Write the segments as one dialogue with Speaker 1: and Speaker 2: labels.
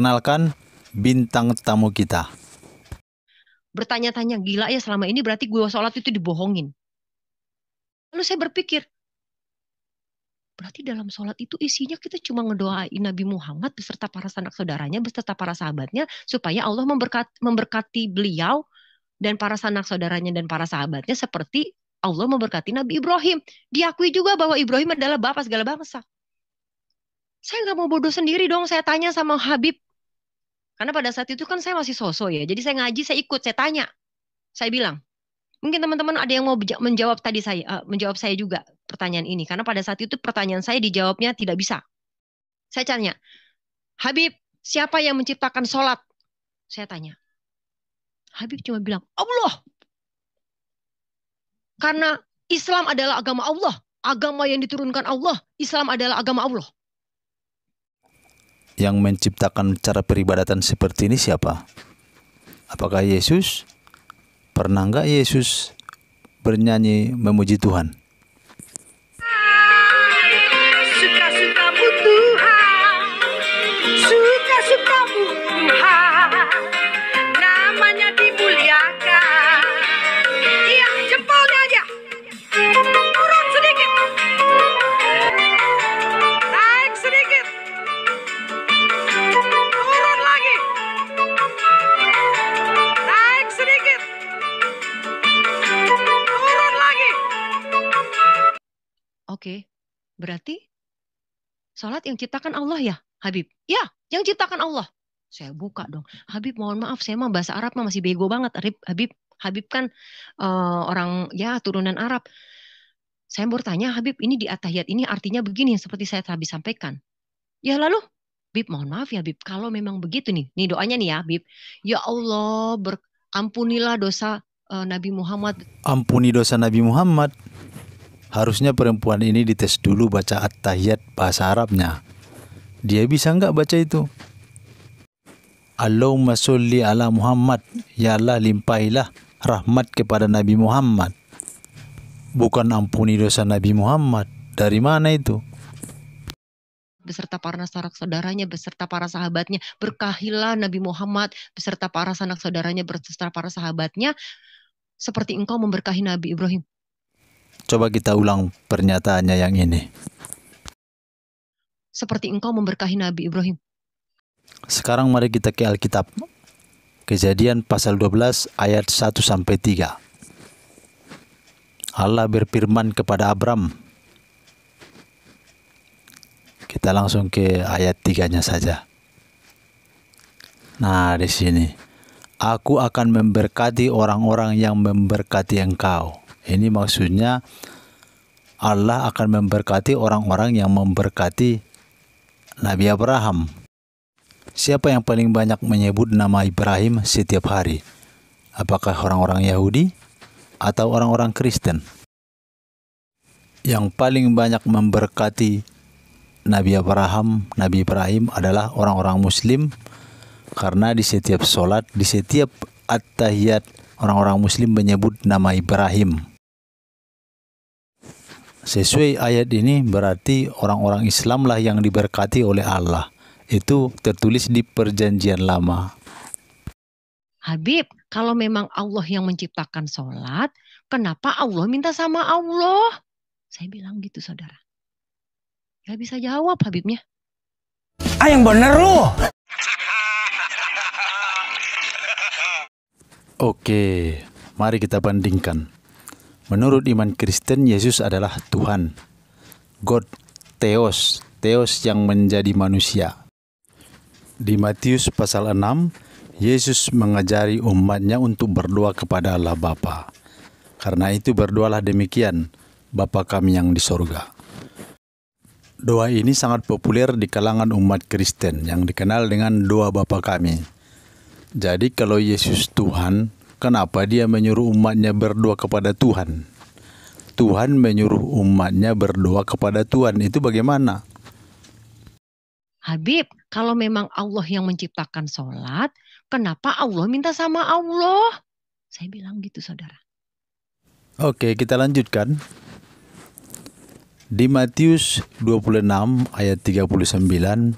Speaker 1: Perkenalkan bintang tamu kita.
Speaker 2: Bertanya-tanya, gila ya selama ini berarti gue sholat itu dibohongin. Lalu saya berpikir, berarti dalam sholat itu isinya kita cuma ngedoain Nabi Muhammad beserta para sanak saudaranya, beserta para sahabatnya, supaya Allah memberkati beliau dan para sanak saudaranya dan para sahabatnya seperti Allah memberkati Nabi Ibrahim. Diakui juga bahwa Ibrahim adalah bapak segala bangsa. Saya nggak mau bodoh sendiri dong, saya tanya sama Habib. Karena pada saat itu kan saya masih sosok ya, jadi saya ngaji, saya ikut, saya tanya. Saya bilang, mungkin teman-teman ada yang mau menjawab tadi menjawab saya juga pertanyaan ini. Karena pada saat itu pertanyaan saya dijawabnya tidak bisa. Saya tanya, Habib, siapa yang menciptakan sholat? Saya tanya. Habib cuma bilang, Allah. Karena Islam adalah agama Allah. Agama yang diturunkan Allah. Islam adalah agama Allah.
Speaker 1: Yang menciptakan cara peribadatan seperti ini siapa? Apakah Yesus? Pernah nggak Yesus bernyanyi memuji Tuhan?
Speaker 3: Suka-sukamu Tuhan, suka-sukamu Tuhan, namanya dimuliakan. Iya, jempolnya aja. Turun sedikit. Naik sedikit. Turun lagi. Naik sedikit. Turun lagi.
Speaker 2: Oke, berarti sholat yang ciptakan Allah ya, Habib? Ya, yang ciptakan Allah. Saya buka dong. Habib, mohon maaf, saya mah bahasa Arab mah masih bego banget. Habib kan orang ya turunan Arab. Saya bertanya, Habib, ini di at-tahiyat ini artinya begini, seperti saya tadi sampaikan. Ya lalu, Habib, mohon maaf ya, Habib, kalau memang begitu nih doanya nih ya, Habib. Ya Allah, ampunilah dosa Nabi Muhammad.
Speaker 1: Ampuni dosa Nabi Muhammad. Harusnya perempuan ini dites dulu baca at-tahiyat bahasa Arabnya. Dia bisa nggak baca itu? Allahumma sholli ala Muhammad. Ya Allah, limpahilah rahmat kepada Nabi Muhammad. Bukan ampuni dosa Nabi Muhammad. Dari mana itu?
Speaker 2: Beserta para sanak saudaranya, beserta para sahabatnya. Berkahilah Nabi Muhammad beserta para sanak saudaranya, beserta para sahabatnya. Seperti engkau memberkahi Nabi Ibrahim.
Speaker 1: Coba kita ulang pernyataannya yang ini.
Speaker 2: Seperti engkau memberkahi Nabi Ibrahim.
Speaker 1: Sekarang mari kita ke Alkitab. Kejadian pasal 12 ayat 1-3. Allah berfirman kepada Abram. Kita langsung ke ayat 3-nya saja. Nah, di sini. Aku akan memberkati orang-orang yang memberkati engkau. Ini maksudnya Allah akan memberkati orang-orang yang memberkati Nabi Abraham. Siapa yang paling banyak menyebut nama Ibrahim setiap hari? Apakah orang-orang Yahudi atau orang-orang Kristen? Yang paling banyak memberkati Nabi Ibrahim adalah orang-orang Muslim, karena di setiap sholat, di setiap at-tahiyat, orang-orang Muslim menyebut nama Ibrahim. Sesuai ayat ini berarti orang-orang Islam lah yang diberkati oleh Allah. Itu tertulis di Perjanjian Lama.
Speaker 2: Habib, kalau memang Allah yang menciptakan sholat, kenapa Allah minta sama Allah? Saya bilang gitu, saudara. Gak bisa jawab Habibnya.
Speaker 4: Yang bener lu.
Speaker 1: Oke, mari kita bandingkan. Menurut iman Kristen, Yesus adalah Tuhan. God, Theos yang menjadi manusia. Di Matius pasal 6, Yesus mengajari umatnya untuk berdoa kepada Allah Bapa. Karena itu berdoalah demikian, Bapa kami yang di sorga. Doa ini sangat populer di kalangan umat Kristen yang dikenal dengan doa Bapa kami. Jadi kalau Yesus Tuhan, kenapa dia menyuruh umatnya berdoa kepada Tuhan? Tuhan menyuruh umatnya berdoa kepada Tuhan, itu bagaimana?
Speaker 2: Habib, kalau memang Allah yang menciptakan sholat, kenapa Allah minta sama Allah? Saya bilang gitu, saudara.
Speaker 1: Oke, kita lanjutkan. Di Matius 26 ayat 39,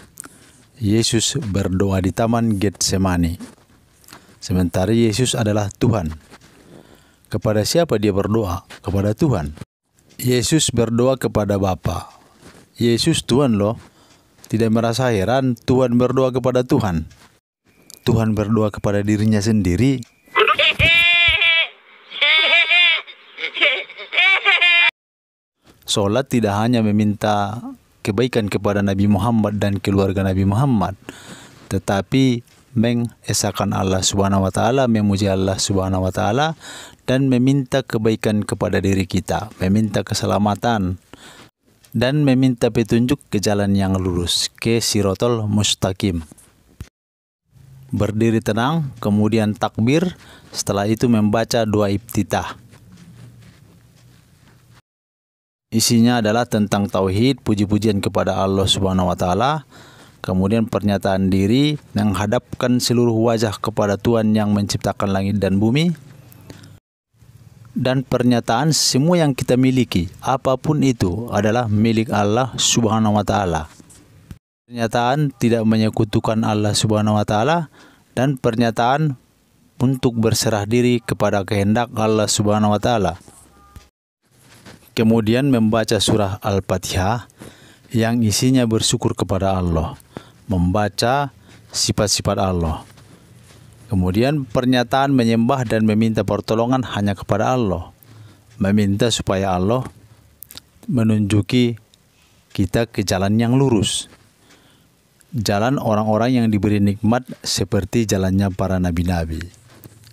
Speaker 1: Yesus berdoa di Taman Getsemani. Sementara Yesus adalah Tuhan. Kepada siapa dia berdoa? Kepada Tuhan. Yesus berdoa kepada Bapa. Yesus Tuhan loh. Tidak merasa heran Tuhan berdoa kepada Tuhan. Tuhan berdoa kepada dirinya sendiri. Sholat tidak hanya meminta kebaikan kepada Nabi Muhammad dan keluarga Nabi Muhammad, tetapi mengesahkan Allah Subhanahu wa taala, memuji Allah Subhanahu wa taala, dan meminta kebaikan kepada diri kita, meminta keselamatan dan meminta petunjuk ke jalan yang lurus, ke Siratal Mustaqim. Berdiri tenang, kemudian takbir, setelah itu membaca doa iftitah. Isinya adalah tentang tauhid, puji-pujian kepada Allah Subhanahu wa taala, kemudian pernyataan diri menghadapkan seluruh wajah kepada Tuhan yang menciptakan langit dan bumi, dan pernyataan semua yang kita miliki, apapun itu adalah milik Allah Subhanahu wa taala. Pernyataan tidak menyekutukan Allah Subhanahu wa taala, dan pernyataan untuk berserah diri kepada kehendak Allah Subhanahu wa taala. Kemudian membaca surah Al-Fatihah yang isinya bersyukur kepada Allah, membaca sifat-sifat Allah. Kemudian pernyataan menyembah dan meminta pertolongan hanya kepada Allah, meminta supaya Allah menunjuki kita ke jalan yang lurus, jalan orang-orang yang diberi nikmat seperti jalannya para nabi-nabi.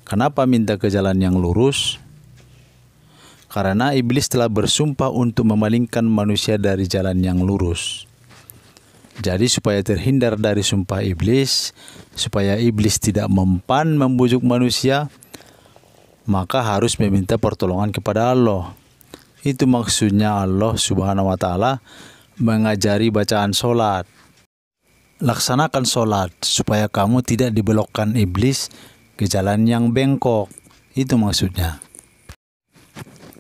Speaker 1: Kenapa minta ke jalan yang lurus? Karena iblis telah bersumpah untuk memalingkan manusia dari jalan yang lurus. Jadi supaya terhindar dari sumpah iblis, supaya iblis tidak mempan membujuk manusia, maka harus meminta pertolongan kepada Allah. Itu maksudnya Allah Subhanahu wa taala mengajari bacaan sholat. Laksanakan sholat supaya kamu tidak dibelokkan iblis ke jalan yang bengkok. Itu maksudnya.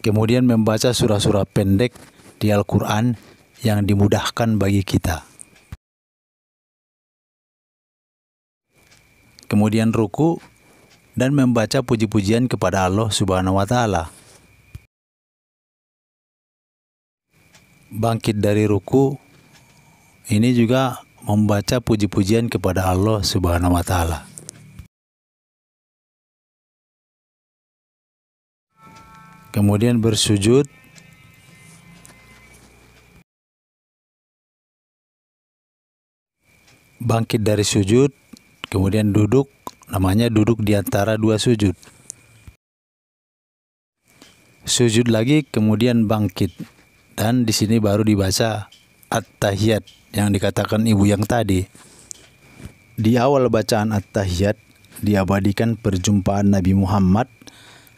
Speaker 1: Kemudian membaca surah-surah pendek di Al-Quran yang dimudahkan bagi kita. Kemudian ruku dan membaca puji-pujian kepada Allah Subhanahu wa taala. Bangkit dari ruku, ini juga membaca puji-pujian kepada Allah Subhanahu wa taala. Kemudian bersujud, bangkit dari sujud, kemudian duduk, namanya duduk di antara dua sujud. Sujud lagi, kemudian bangkit, dan di sini baru dibaca At-Tahiyat yang dikatakan ibu yang tadi. Di awal bacaan At-Tahiyat diabadikan perjumpaan Nabi Muhammad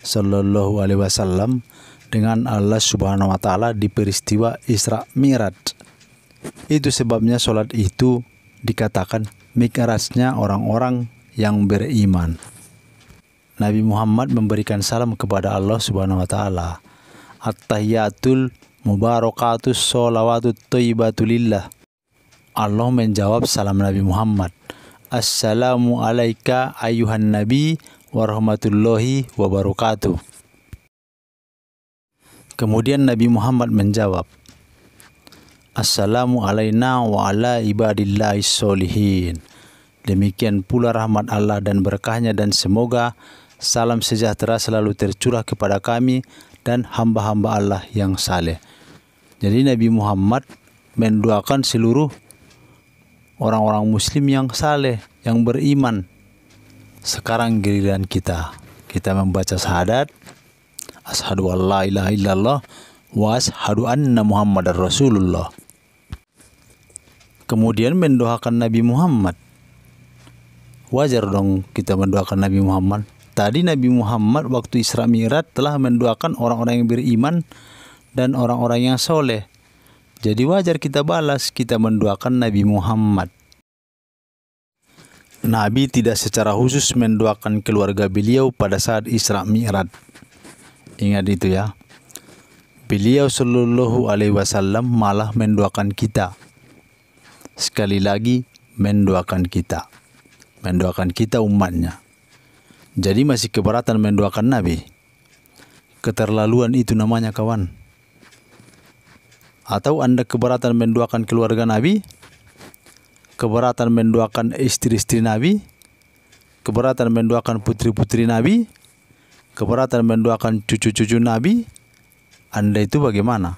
Speaker 1: Sallallahu Alaihi Wasallam dengan Allah Subhanahu Wa Taala di peristiwa Isra Mi'raj. Itu sebabnya sholat itu dikatakan mi'rajnya orang-orang yang beriman. Nabi Muhammad memberikan salam kepada Allah Subhanahu Wa Taala. At-tahiyatul mubarakatus sholawatut thayyibatulillah. Allah menjawab salam Nabi Muhammad. Assalamu alaika ayuhan nabi warahmatullahi wabarakatuh. Kemudian Nabi Muhammad menjawab, Assalamu alaina wa ala ibadillahis sholihin. Demikian pula rahmat Allah dan berkahnya, dan semoga salam sejahtera selalu tercurah kepada kami dan hamba-hamba Allah yang saleh. Jadi Nabi Muhammad mendoakan seluruh orang-orang muslim yang saleh, yang beriman. Sekarang giliran kita membaca syahadat, asyhadu an la ilaha illallah wa asyhadu anna Muhammadar Rasulullah. Kemudian mendoakan Nabi Muhammad. Wajar dong kita mendoakan Nabi Muhammad. Tadi Nabi Muhammad waktu Isra Mi'raj telah mendoakan orang-orang yang beriman dan orang-orang yang soleh. Jadi wajar kita balas, kita mendoakan Nabi Muhammad. Nabi tidak secara khusus mendoakan keluarga beliau pada saat Isra Mi'raj. Ingat itu ya. Beliau Sallallahu Alaihi Wasallam malah mendoakan kita. Sekali lagi mendoakan kita umatnya. Jadi masih keberatan mendoakan Nabi? Keterlaluan itu namanya, kawan. Atau Anda keberatan mendoakan keluarga Nabi? Keberatan mendoakan istri-istri Nabi? Keberatan mendoakan putri-putri Nabi? Keberatan mendoakan cucu-cucu Nabi? Anda itu bagaimana?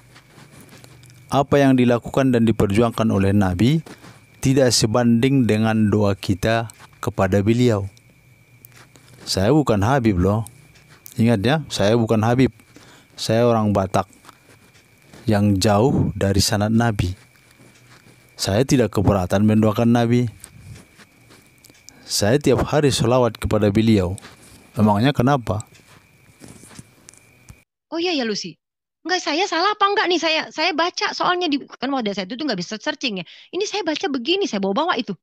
Speaker 1: Apa yang dilakukan dan diperjuangkan oleh Nabi tidak sebanding dengan doa kita kepada beliau. Saya bukan Habib loh. Ingat ya, saya bukan Habib. Saya orang Batak yang jauh dari sanad Nabi. Saya tidak keberatan mendoakan Nabi. Saya tiap hari sholawat kepada beliau. Memangnya kenapa?
Speaker 2: Oh iya ya Lucy. Enggak, saya salah apa enggak nih? Saya baca soalnya kan pada saya itu tuh nggak bisa searching ya. Ini saya baca begini, saya bawa itu.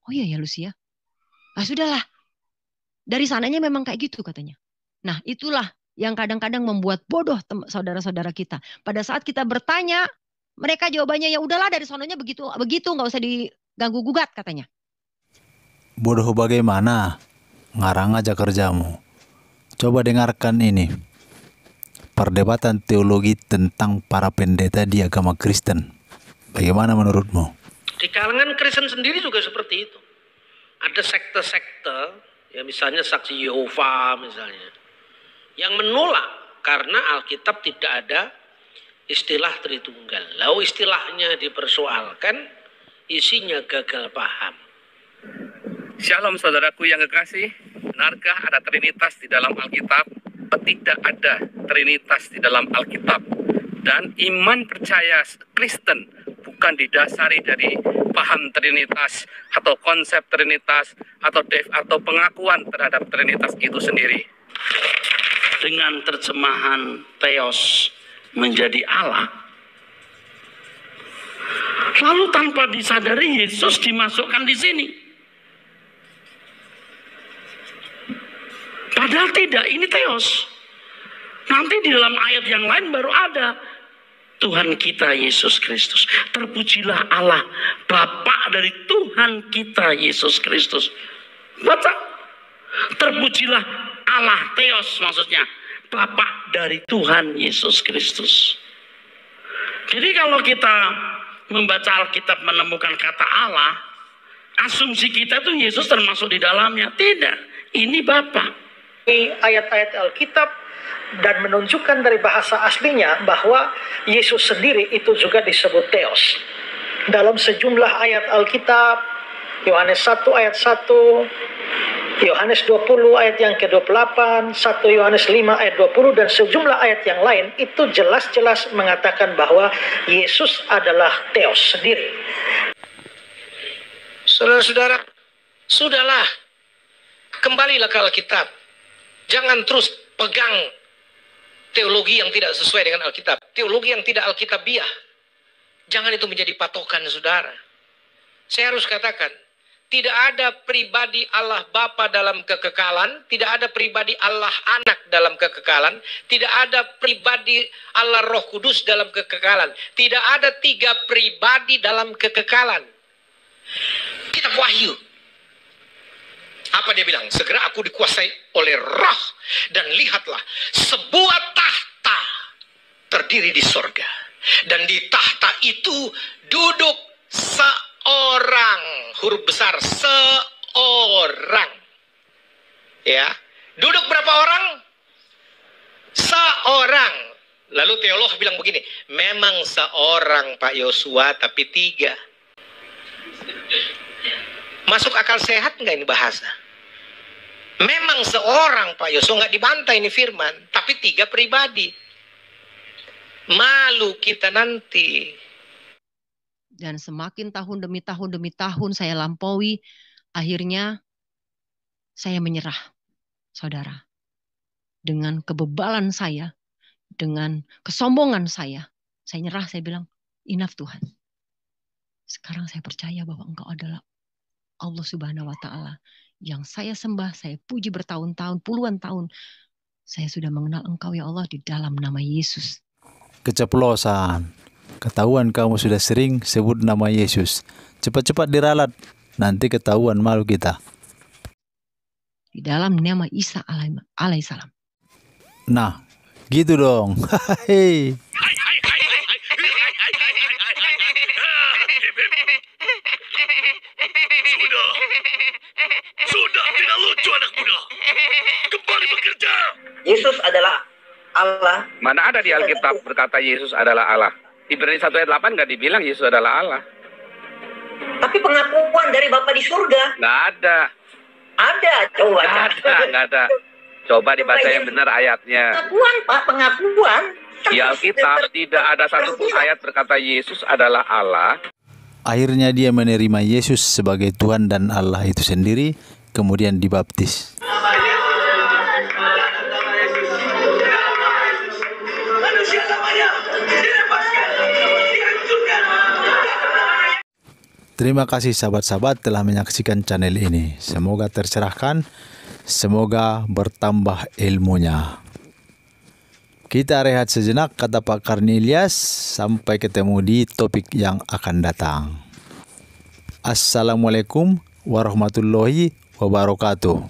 Speaker 2: Oh iya ya Lucy ya. Ah sudahlah. Dari sananya memang kayak gitu katanya. Nah itulah yang kadang-kadang membuat bodoh saudara-saudara kita. Pada saat kita bertanya, mereka jawabannya ya udahlah dari sononya begitu nggak usah diganggu gugat katanya.
Speaker 1: Bodoh bagaimana? Ngarang aja kerjamu. Coba dengarkan ini. Perdebatan teologi tentang para pendeta di agama Kristen. Bagaimana menurutmu?
Speaker 5: Di kalangan Kristen sendiri juga seperti itu. Ada sekte-sekte, ya misalnya Saksi Yehova misalnya, yang menolak karena Alkitab tidak ada istilah Tritunggal. Lalu istilahnya dipersoalkan, isinya gagal paham.
Speaker 6: Shalom saudaraku yang kekasih, benarkah ada Trinitas di dalam Alkitab? Tidak ada Trinitas di dalam Alkitab. Dan iman percaya Kristen bukan didasari dari paham Trinitas atau konsep Trinitas atau pengakuan terhadap Trinitas itu sendiri.
Speaker 5: Dengan terjemahan Theos menjadi Allah, lalu tanpa disadari Yesus dimasukkan di sini. Padahal tidak, ini Theos. Nanti di dalam ayat yang lain baru ada Tuhan kita Yesus Kristus. Terpujilah Allah, Bapa dari Tuhan kita Yesus Kristus. Baca. Terpujilah Allah, Theos maksudnya. Bapa dari Tuhan Yesus Kristus. Jadi kalau kita membaca Alkitab menemukan kata Allah, asumsi kita tuh Yesus termasuk di dalamnya. Tidak, ini Bapa.
Speaker 7: Ayat-ayat Alkitab dan menunjukkan dari bahasa aslinya bahwa Yesus sendiri itu juga disebut Theos. Dalam sejumlah ayat Alkitab, Yohanes 1 ayat 1, Yohanes 20 ayat yang ke-28, 1 Yohanes 5 ayat 20, dan sejumlah ayat yang lain itu jelas-jelas mengatakan bahwa Yesus adalah Theos sendiri.
Speaker 5: Saudara-saudara, sudahlah, kembalilah ke Alkitab. Jangan terus pegang teologi yang tidak sesuai dengan Alkitab. Teologi yang tidak Alkitabiah. Jangan itu menjadi patokan saudara. Saya harus katakan, tidak ada pribadi Allah Bapa dalam kekekalan, tidak ada pribadi Allah Anak dalam kekekalan, tidak ada pribadi Allah Roh Kudus dalam kekekalan. Tidak ada tiga pribadi dalam kekekalan. Kitab Wahyu. Apa dia bilang? Segera aku dikuasai oleh roh, dan lihatlah sebuah tahta terdiri di sorga. Dan di tahta itu duduk seorang, huruf besar, seorang. Ya, duduk berapa orang? Seorang. Lalu teolog bilang begini, memang seorang Pak Yosua, tapi tiga. Masuk akal sehat nggak ini bahasa? Memang seorang Pak Yosua, nggak dibantah ini firman, tapi tiga pribadi. Malu kita nanti.
Speaker 2: Dan semakin tahun demi tahun saya lampaui, akhirnya saya menyerah, saudara. Dengan kebebalan saya, dengan kesombongan saya nyerah, saya bilang, enough Tuhan. Sekarang saya percaya bahwa Engkau adalah Allah Subhanahu wa Ta'ala yang saya sembah, saya puji bertahun-tahun, puluhan tahun. Saya sudah mengenal Engkau ya Allah di dalam nama Yesus.
Speaker 1: Keceplosan. Ketahuan kamu sudah sering sebut nama Yesus. Cepat-cepat diralat, nanti ketahuan malu kita.
Speaker 2: Di dalam nama Isa alaihissalam.
Speaker 1: Nah, gitu dong. Hei.
Speaker 8: Sudah tidak lucu anak muda. Kembali bekerja.
Speaker 9: Yesus adalah Allah.
Speaker 6: Mana ada di Alkitab berkata Yesus adalah Allah? Ibrani 1 ayat 8 nggak dibilang Yesus adalah Allah.
Speaker 9: Tapi pengakuan dari Bapa di surga.
Speaker 6: Nggak ada.
Speaker 9: Ada, coba.
Speaker 6: Nggak ada. Coba dibaca yang benar ayatnya.
Speaker 9: Pengakuan, Pak, pengakuan.
Speaker 6: Di Alkitab tidak ada satupun ayat berkata Yesus adalah Allah.
Speaker 1: Akhirnya dia menerima Yesus sebagai Tuhan dan Allah itu sendiri, kemudian dibaptis. Terima kasih sahabat-sahabat telah menyaksikan channel ini. Semoga tercerahkan, semoga bertambah ilmunya. Kita rehat sejenak, kata Pak Karnilias. Sampai ketemu di topik yang akan datang. Assalamualaikum warahmatullahi wabarakatuh.